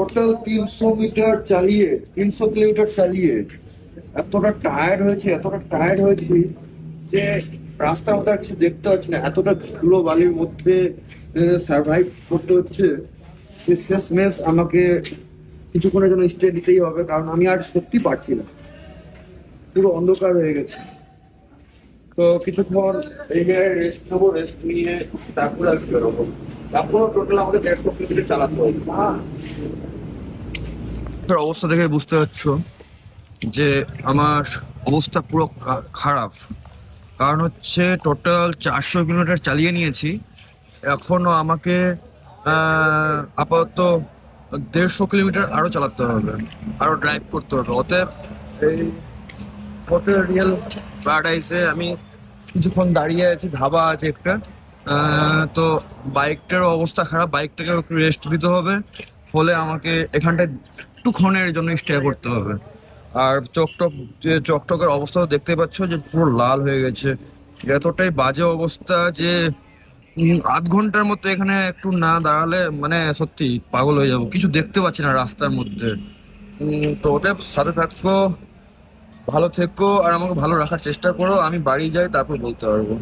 Total 300 চালিয়ে 300 kilometre চালিয়ে এতটা টায়ার্ড হয়েছি যে রাস্তার মধ্যে আর কিছু দেখতে পাচ্ছি না, এতটা ধুলো বালির মধ্যে সার্ভাইভ করতে হচ্ছে যে শেষমেশ আমাকে কিছুক্ষণের জন্য স্টে দিতেই হবে, কারণ আমি আর সত্যি পারছি না, পুরো অন্ধকার হয়ে গেছে। তো কিছুক্ষণ এই জায়গায় রেস্ট নেবো, রেস্ট নিয়ে তারপরে আমি বেরোবো। তারপর টোটাল আমাকে 150 কিলোমিটার চালাতে হবে। তোর অবস্থা দেখে বুঝতে পারছো যে আমার অবস্থা পুরো খারাপ। কারণ হচ্ছে টোটাল 400 কিলোমিটার চালিয়ে নিয়েছি, এখনো আমাকে আপাতত 150 কিলোমিটার আরো চালাতে হবে, আরো ড্রাইভ করতে হবে। অতএব এই হোটেল রিয়েল প্যারাডাইসে আমি কিছুক্ষণ দাঁড়িয়ে আছি, ধাবা আছে একটা। তো বাইকটারও অবস্থা খারাপ, বাইকটাকে একটু রেস্ট দিতে হবে, ফলে আমাকে এখানটায় একটুক্ষণের জন্য স্টে করতে হবে। আর চকটকের অবস্থা তো দেখতে পাচ্ছ যে পুরো লাল হয়ে গেছে, এতটাই বাজে অবস্থা যে আধ ঘন্টার মতো এখানে একটু না দাঁড়ালে মানে সত্যি পাগল হয়ে যাবো, কিছু দেখতে পাচ্ছি না রাস্তার মধ্যে। তো ওটা সাথে থাকো, ভালো থেকো আর আমাকে ভালো রাখার চেষ্টা করো। আমি বাড়ি যাই, তারপর বলতে পারবো।